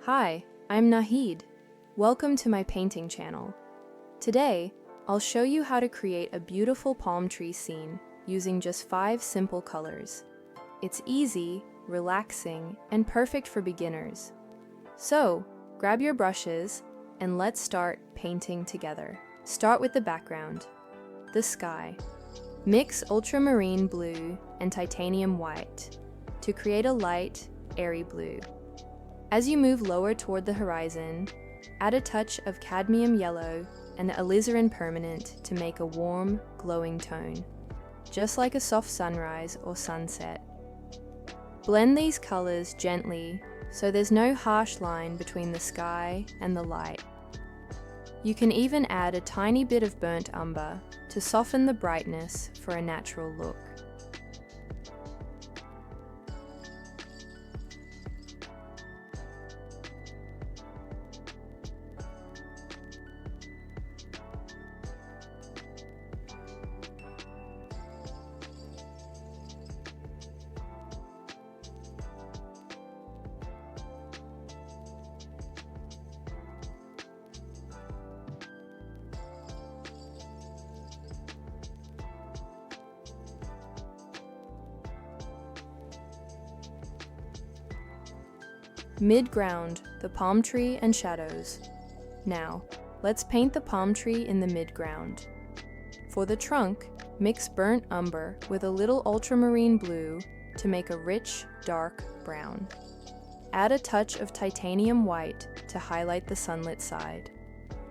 Hi, I'm Nahid. Welcome to my painting channel. Today, I'll show you how to create a beautiful palm tree scene using just 5 simple colors. It's easy, relaxing, and perfect for beginners. So, grab your brushes and let's start painting together. Start with the background, the sky. Mix ultramarine blue and titanium white to create a light, airy blue. As you move lower toward the horizon, add a touch of cadmium yellow and alizarin permanent to make a warm, glowing tone, just like a soft sunrise or sunset. Blend these colors gently so there's no harsh line between the sky and the light. You can even add a tiny bit of burnt umber to soften the brightness for a natural look. Midground, the palm tree and shadows. Now, let's paint the palm tree in the midground. For the trunk, mix burnt umber with a little ultramarine blue to make a rich, dark brown. Add a touch of titanium white to highlight the sunlit side.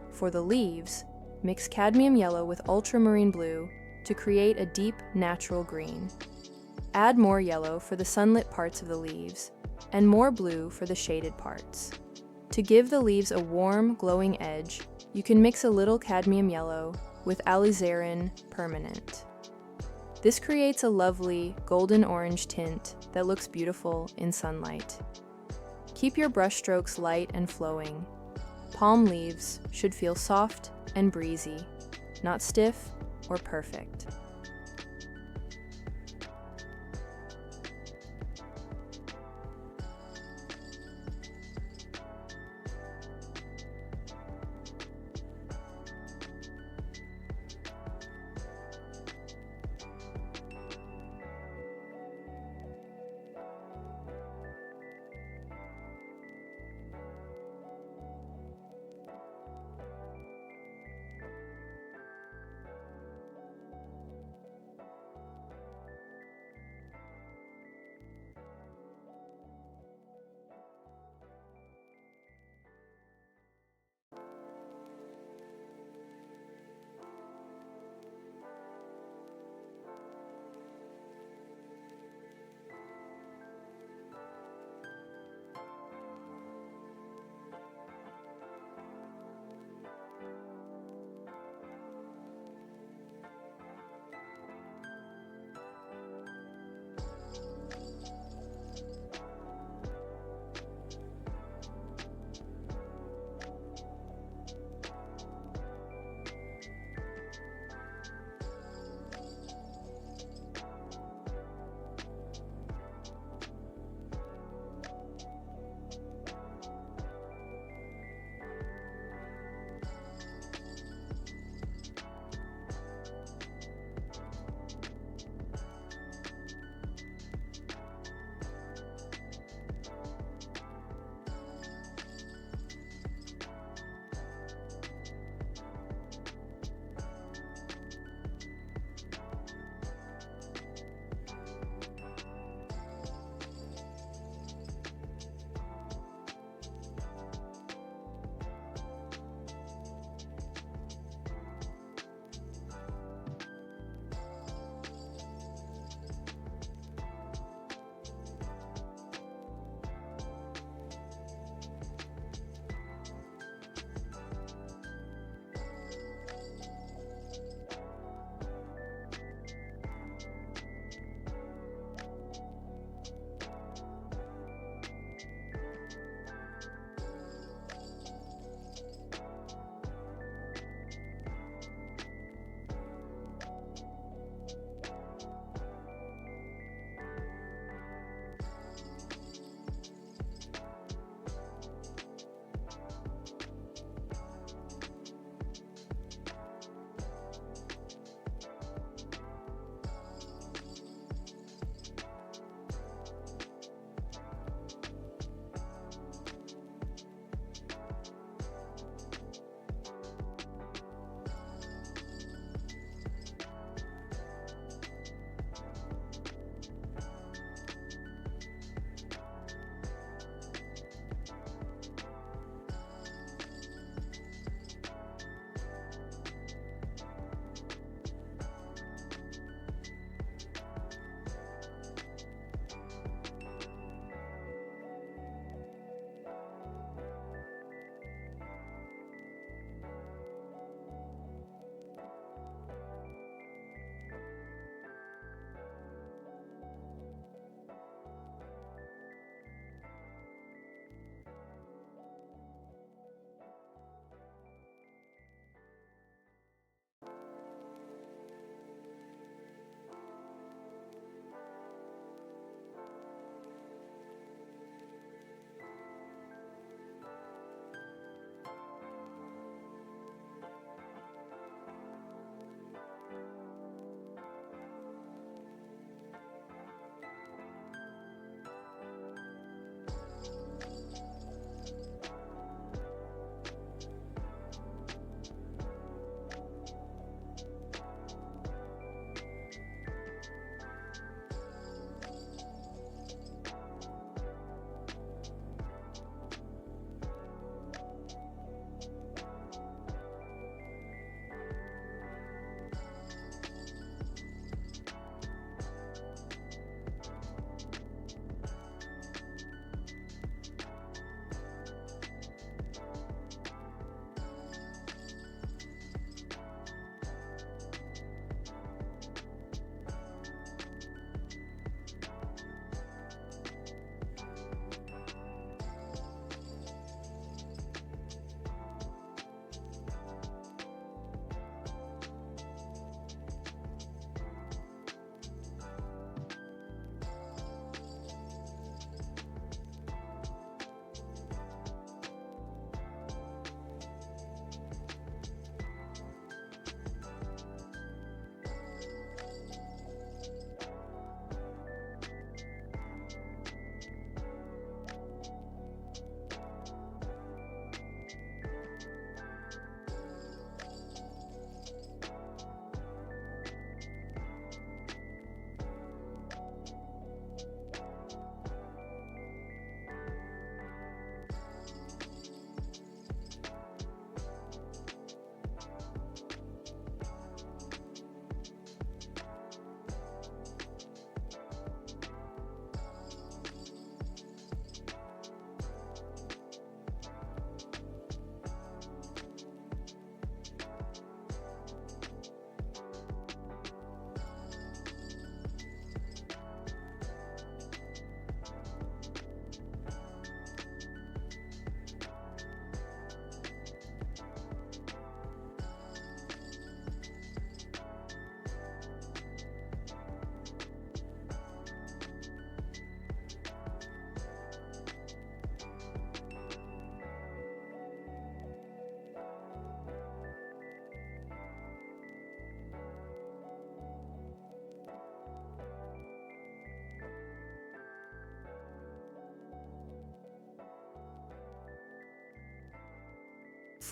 For the leaves, mix cadmium yellow with ultramarine blue to create a deep, natural green. Add more yellow for the sunlit parts of the leaves, and more blue for the shaded parts. To give the leaves a warm, glowing edge, you can mix a little cadmium yellow with alizarin permanent. This creates a lovely golden orange tint that looks beautiful in sunlight. Keep your brush strokes light and flowing. Palm leaves should feel soft and breezy, not stiff or perfect.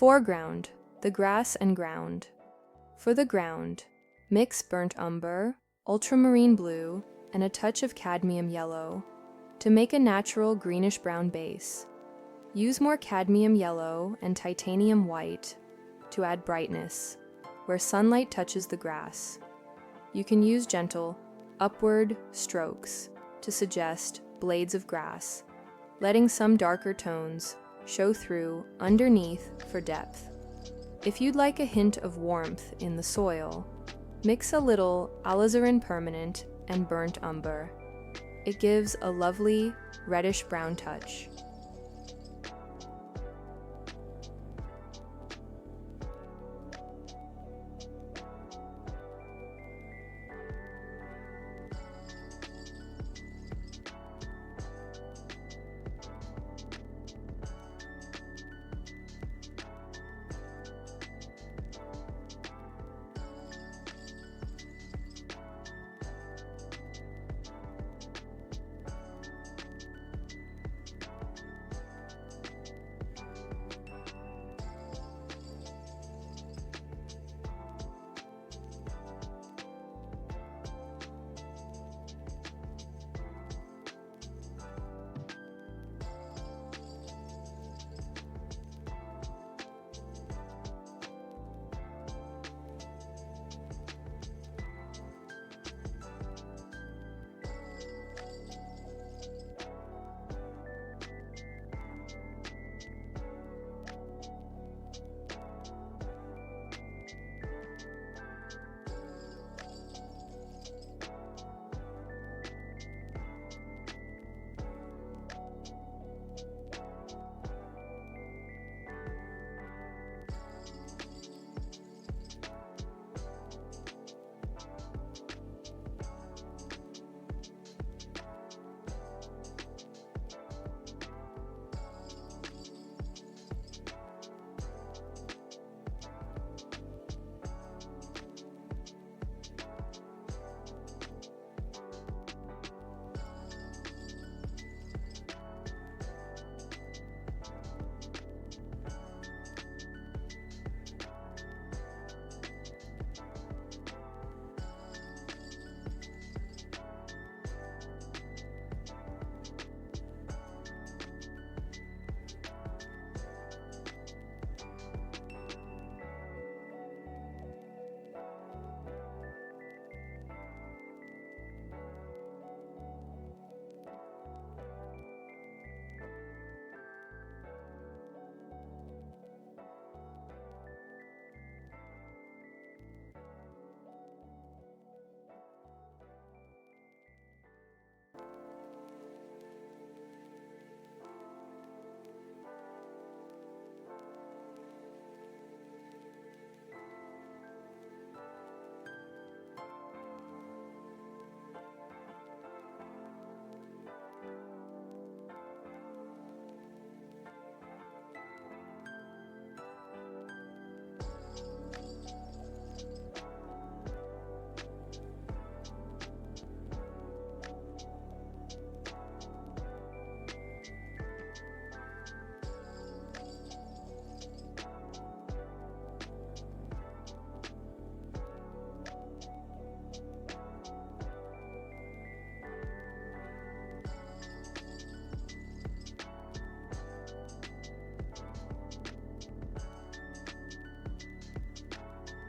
Foreground, the grass and ground. For the ground, mix burnt umber, ultramarine blue, and a touch of cadmium yellow to make a natural greenish-brown base. Use more cadmium yellow and titanium white to add brightness where sunlight touches the grass. You can use gentle, upward strokes to suggest blades of grass, letting some darker tones show through underneath for depth. If you'd like a hint of warmth in the soil, mix a little alizarin permanent and burnt umber. It gives a lovely reddish-brown touch.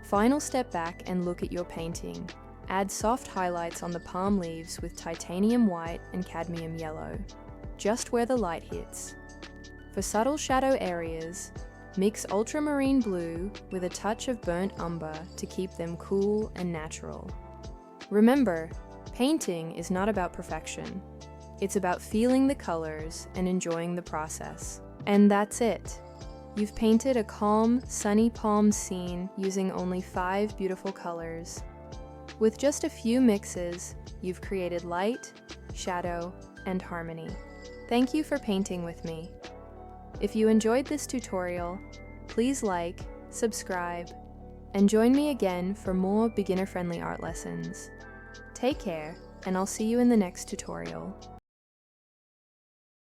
Final step back and look at your painting. Add soft highlights on the palm leaves with titanium white and cadmium yellow, just where the light hits. For subtle shadow areas, mix ultramarine blue with a touch of burnt umber to keep them cool and natural. Remember, painting is not about perfection. It's about feeling the colors and enjoying the process. And that's it. You've painted a calm, sunny palm scene using only 5 beautiful colors. With just a few mixes, you've created light, shadow, and harmony. Thank you for painting with me. If you enjoyed this tutorial, please like, subscribe, and join me again for more beginner-friendly art lessons. Take care, and I'll see you in the next tutorial.